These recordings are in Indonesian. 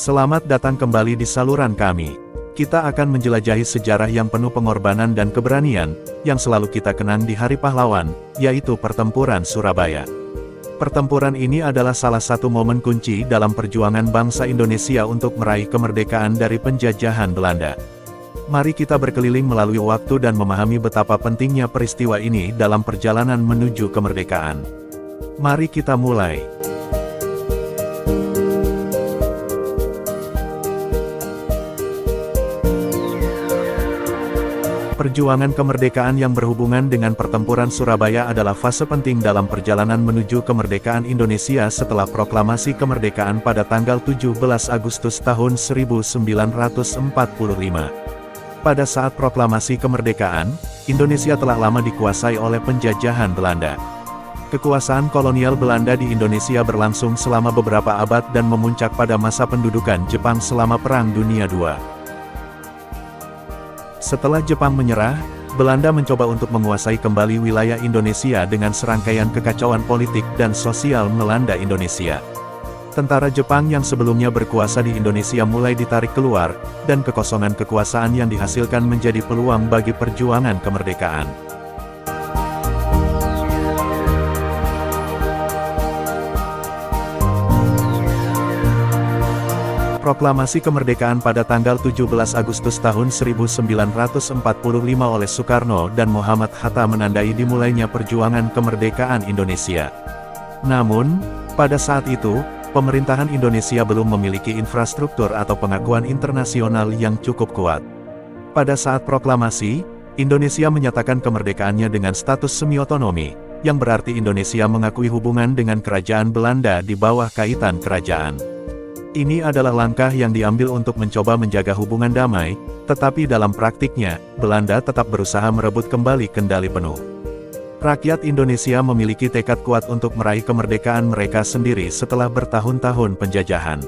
Selamat datang kembali di saluran kami. Kita akan menjelajahi sejarah yang penuh pengorbanan dan keberanian, yang selalu kita kenang di Hari Pahlawan, yaitu Pertempuran Surabaya. Pertempuran ini adalah salah satu momen kunci dalam perjuangan bangsa Indonesia untuk meraih kemerdekaan dari penjajahan Belanda. Mari kita berkeliling melalui waktu dan memahami betapa pentingnya peristiwa ini dalam perjalanan menuju kemerdekaan. Mari kita mulai. Perjuangan kemerdekaan yang berhubungan dengan Pertempuran Surabaya adalah fase penting dalam perjalanan menuju kemerdekaan Indonesia setelah proklamasi kemerdekaan pada tanggal 17 Agustus tahun 1945. Pada saat proklamasi kemerdekaan, Indonesia telah lama dikuasai oleh penjajahan Belanda. Kekuasaan kolonial Belanda di Indonesia berlangsung selama beberapa abad dan memuncak pada masa pendudukan Jepang selama Perang Dunia II. Setelah Jepang menyerah, Belanda mencoba untuk menguasai kembali wilayah Indonesia dengan serangkaian kekacauan politik dan sosial melanda Indonesia. Tentara Jepang yang sebelumnya berkuasa di Indonesia mulai ditarik keluar, dan kekosongan kekuasaan yang dihasilkan menjadi peluang bagi perjuangan kemerdekaan. Proklamasi kemerdekaan pada tanggal 17 Agustus tahun 1945 oleh Soekarno dan Muhammad Hatta menandai dimulainya perjuangan kemerdekaan Indonesia. Namun, pada saat itu, pemerintahan Indonesia belum memiliki infrastruktur atau pengakuan internasional yang cukup kuat. Pada saat proklamasi, Indonesia menyatakan kemerdekaannya dengan status semi-otonomi, yang berarti Indonesia mengakui hubungan dengan kerajaan Belanda di bawah kaitan kerajaan. Ini adalah langkah yang diambil untuk mencoba menjaga hubungan damai, tetapi dalam praktiknya, Belanda tetap berusaha merebut kembali kendali penuh. Rakyat Indonesia memiliki tekad kuat untuk meraih kemerdekaan mereka sendiri setelah bertahun-tahun penjajahan.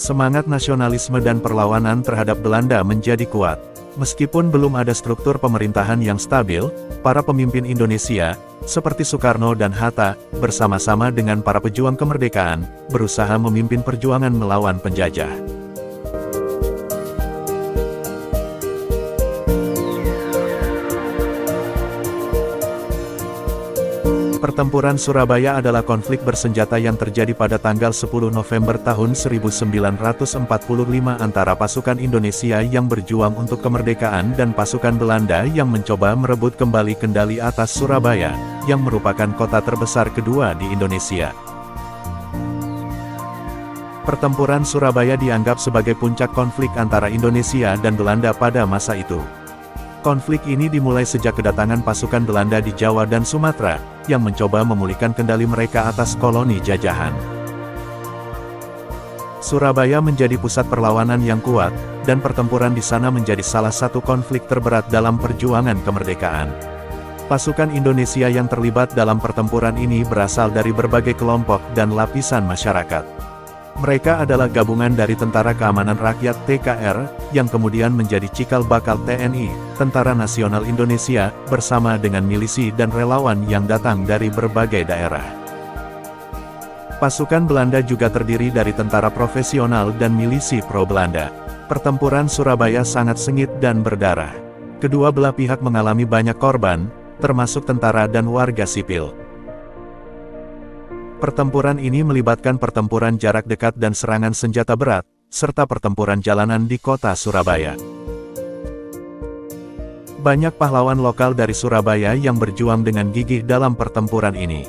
Semangat nasionalisme dan perlawanan terhadap Belanda menjadi kuat. Meskipun belum ada struktur pemerintahan yang stabil, para pemimpin Indonesia, seperti Soekarno dan Hatta, bersama-sama dengan para pejuang kemerdekaan, berusaha memimpin perjuangan melawan penjajah. Pertempuran Surabaya adalah konflik bersenjata yang terjadi pada tanggal 10 November tahun 1945 antara pasukan Indonesia yang berjuang untuk kemerdekaan dan pasukan Belanda yang mencoba merebut kembali kendali atas Surabaya, yang merupakan kota terbesar kedua di Indonesia. Pertempuran Surabaya dianggap sebagai puncak konflik antara Indonesia dan Belanda pada masa itu. Konflik ini dimulai sejak kedatangan pasukan Belanda di Jawa dan Sumatera, yang mencoba memulihkan kendali mereka atas koloni jajahan. Surabaya menjadi pusat perlawanan yang kuat, dan pertempuran di sana menjadi salah satu konflik terberat dalam perjuangan kemerdekaan. Pasukan Indonesia yang terlibat dalam pertempuran ini berasal dari berbagai kelompok dan lapisan masyarakat. Mereka adalah gabungan dari Tentara Keamanan Rakyat (TKR), yang kemudian menjadi cikal bakal TNI, Tentara Nasional Indonesia, bersama dengan milisi dan relawan yang datang dari berbagai daerah. Pasukan Belanda juga terdiri dari tentara profesional dan milisi pro-Belanda. Pertempuran Surabaya sangat sengit dan berdarah. Kedua belah pihak mengalami banyak korban, termasuk tentara dan warga sipil. Pertempuran ini melibatkan pertempuran jarak dekat dan serangan senjata berat, serta pertempuran jalanan di kota Surabaya. Banyak pahlawan lokal dari Surabaya yang berjuang dengan gigih dalam pertempuran ini.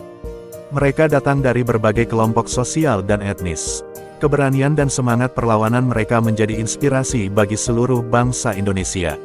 Mereka datang dari berbagai kelompok sosial dan etnis. Keberanian dan semangat perlawanan mereka menjadi inspirasi bagi seluruh bangsa Indonesia.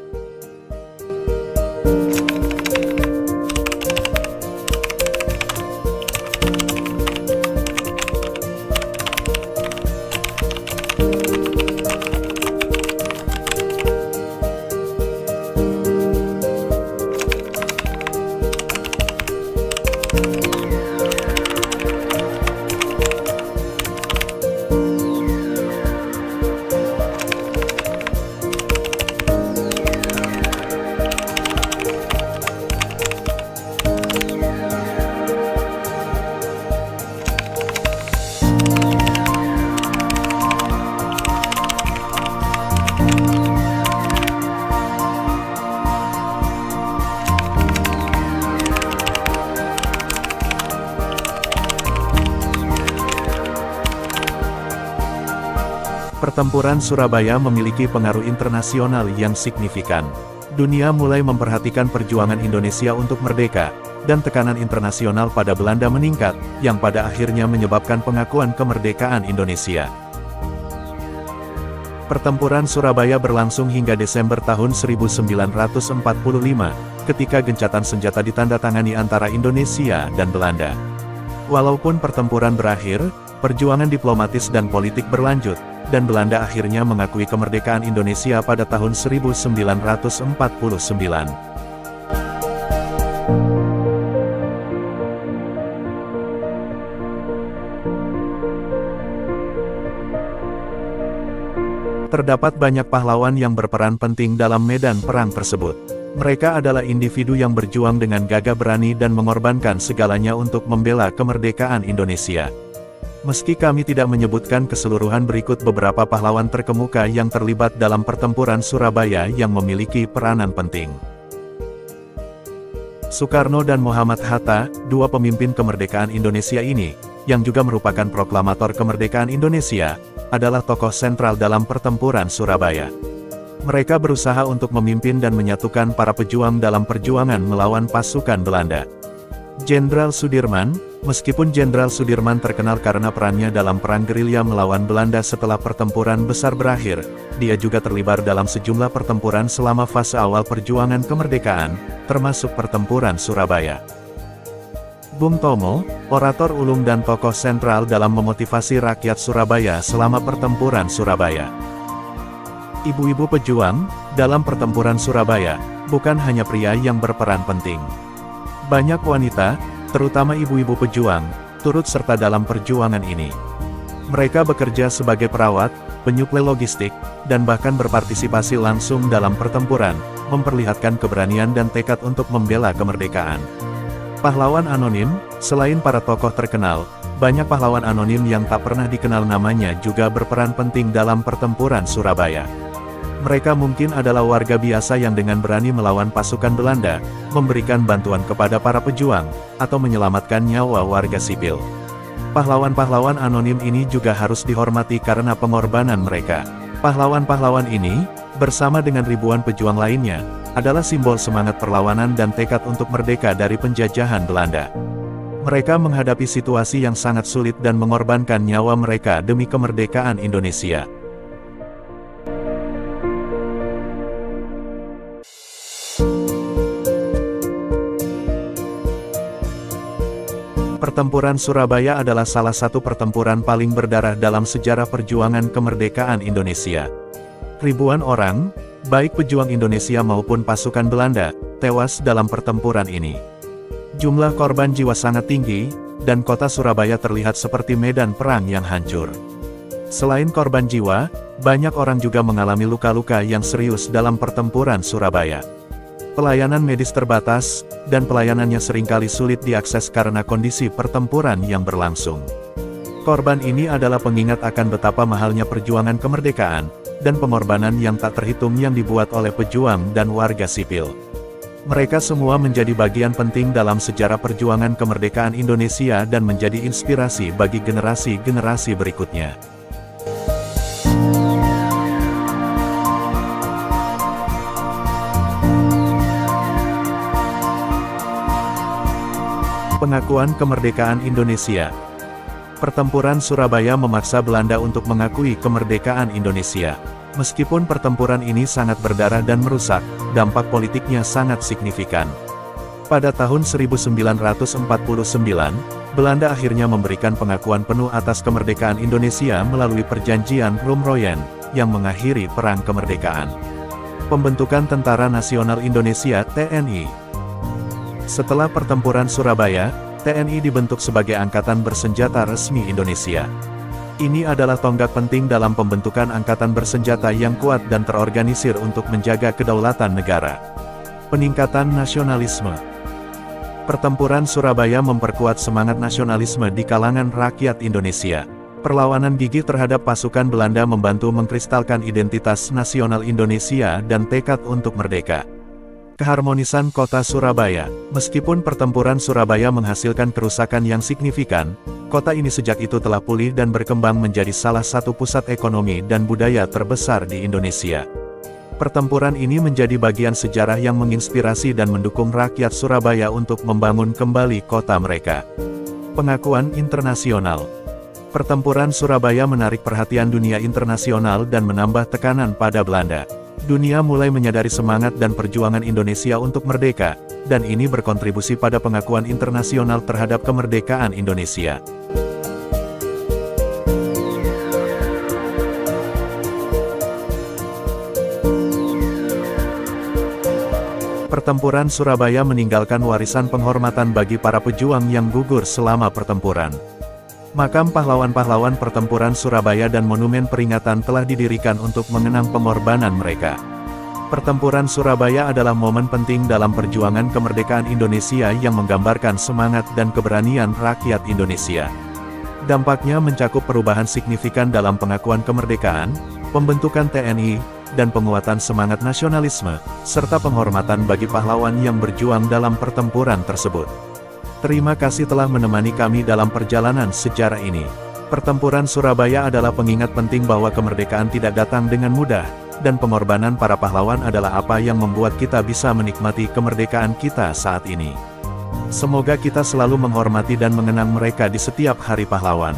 Pertempuran Surabaya memiliki pengaruh internasional yang signifikan. Dunia mulai memperhatikan perjuangan Indonesia untuk merdeka, dan tekanan internasional pada Belanda meningkat, yang pada akhirnya menyebabkan pengakuan kemerdekaan Indonesia. Pertempuran Surabaya berlangsung hingga Desember tahun 1945, ketika gencatan senjata ditandatangani antara Indonesia dan Belanda. Walaupun pertempuran berakhir, perjuangan diplomatis dan politik berlanjut, dan Belanda akhirnya mengakui kemerdekaan Indonesia pada tahun 1949. Terdapat banyak pahlawan yang berperan penting dalam medan perang tersebut. Mereka adalah individu yang berjuang dengan gagah berani dan mengorbankan segalanya untuk membela kemerdekaan Indonesia. Meski kami tidak menyebutkan keseluruhan, berikut beberapa pahlawan terkemuka yang terlibat dalam pertempuran Surabaya yang memiliki peranan penting. Soekarno dan Muhammad Hatta, dua pemimpin kemerdekaan Indonesia ini, yang juga merupakan proklamator kemerdekaan Indonesia, adalah tokoh sentral dalam pertempuran Surabaya. Mereka berusaha untuk memimpin dan menyatukan para pejuang dalam perjuangan melawan pasukan Belanda. Jenderal Sudirman, meskipun Jenderal Sudirman terkenal karena perannya dalam perang gerilya melawan Belanda setelah pertempuran besar berakhir, dia juga terlibat dalam sejumlah pertempuran selama fase awal perjuangan kemerdekaan, termasuk pertempuran Surabaya. Bung Tomo, orator ulung dan tokoh sentral dalam memotivasi rakyat Surabaya selama pertempuran Surabaya. Ibu-ibu pejuang, dalam pertempuran Surabaya, bukan hanya pria yang berperan penting. Banyak wanita, terutama ibu-ibu pejuang, turut serta dalam perjuangan ini. Mereka bekerja sebagai perawat, penyuplai logistik, dan bahkan berpartisipasi langsung dalam pertempuran, memperlihatkan keberanian dan tekad untuk membela kemerdekaan. Pahlawan anonim, selain para tokoh terkenal, banyak pahlawan anonim yang tak pernah dikenal namanya juga berperan penting dalam pertempuran Surabaya. Mereka mungkin adalah warga biasa yang dengan berani melawan pasukan Belanda, memberikan bantuan kepada para pejuang, atau menyelamatkan nyawa warga sipil. Pahlawan-pahlawan anonim ini juga harus dihormati karena pengorbanan mereka. Pahlawan-pahlawan ini, bersama dengan ribuan pejuang lainnya, adalah simbol semangat perlawanan dan tekad untuk merdeka dari penjajahan Belanda. Mereka menghadapi situasi yang sangat sulit dan mengorbankan nyawa mereka demi kemerdekaan Indonesia. Pertempuran Surabaya adalah salah satu pertempuran paling berdarah dalam sejarah perjuangan kemerdekaan Indonesia. Ribuan orang, baik pejuang Indonesia maupun pasukan Belanda, tewas dalam pertempuran ini. Jumlah korban jiwa sangat tinggi, dan kota Surabaya terlihat seperti medan perang yang hancur. Selain korban jiwa, banyak orang juga mengalami luka-luka yang serius dalam pertempuran Surabaya. Pelayanan medis terbatas, dan pelayanannya seringkali sulit diakses karena kondisi pertempuran yang berlangsung. Korban ini adalah pengingat akan betapa mahalnya perjuangan kemerdekaan, dan pengorbanan yang tak terhitung yang dibuat oleh pejuang dan warga sipil. Mereka semua menjadi bagian penting dalam sejarah perjuangan kemerdekaan Indonesia dan menjadi inspirasi bagi generasi-generasi berikutnya. Pengakuan kemerdekaan Indonesia. Pertempuran Surabaya memaksa Belanda untuk mengakui kemerdekaan Indonesia. Meskipun pertempuran ini sangat berdarah dan merusak, dampak politiknya sangat signifikan. Pada tahun 1949, Belanda akhirnya memberikan pengakuan penuh atas kemerdekaan Indonesia melalui Perjanjian Roem-Royen, yang mengakhiri Perang Kemerdekaan. Pembentukan Tentara Nasional Indonesia (TNI). Setelah pertempuran Surabaya, TNI dibentuk sebagai angkatan bersenjata resmi Indonesia. Ini adalah tonggak penting dalam pembentukan angkatan bersenjata yang kuat dan terorganisir untuk menjaga kedaulatan negara. Peningkatan nasionalisme. Pertempuran Surabaya memperkuat semangat nasionalisme di kalangan rakyat Indonesia. Perlawanan gigih terhadap pasukan Belanda membantu mengkristalkan identitas nasional Indonesia dan tekad untuk merdeka. Keharmonisan kota Surabaya. Meskipun pertempuran Surabaya menghasilkan kerusakan yang signifikan, Kota ini sejak itu telah pulih dan berkembang menjadi salah satu pusat ekonomi dan budaya terbesar di Indonesia. Pertempuran ini menjadi bagian sejarah yang menginspirasi dan mendukung rakyat Surabaya untuk membangun kembali kota mereka. Pengakuan internasional. Pertempuran Surabaya menarik perhatian dunia internasional dan menambah tekanan pada Belanda. Dunia mulai menyadari semangat dan perjuangan Indonesia untuk merdeka, dan ini berkontribusi pada pengakuan internasional terhadap kemerdekaan Indonesia. Pertempuran Surabaya meninggalkan warisan penghormatan bagi para pejuang yang gugur selama pertempuran. Makam pahlawan-pahlawan pertempuran Surabaya dan monumen peringatan telah didirikan untuk mengenang pengorbanan mereka. Pertempuran Surabaya adalah momen penting dalam perjuangan kemerdekaan Indonesia yang menggambarkan semangat dan keberanian rakyat Indonesia. Dampaknya mencakup perubahan signifikan dalam pengakuan kemerdekaan, pembentukan TNI, dan penguatan semangat nasionalisme, serta penghormatan bagi pahlawan yang berjuang dalam pertempuran tersebut. Terima kasih telah menemani kami dalam perjalanan sejarah ini. Pertempuran Surabaya adalah pengingat penting bahwa kemerdekaan tidak datang dengan mudah, dan pengorbanan para pahlawan adalah apa yang membuat kita bisa menikmati kemerdekaan kita saat ini. Semoga kita selalu menghormati dan mengenang mereka di setiap hari pahlawan.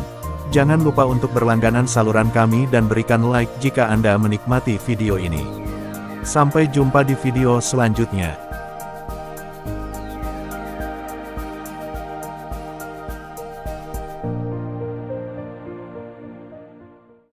Jangan lupa untuk berlangganan saluran kami dan berikan like jika Anda menikmati video ini. Sampai jumpa di video selanjutnya.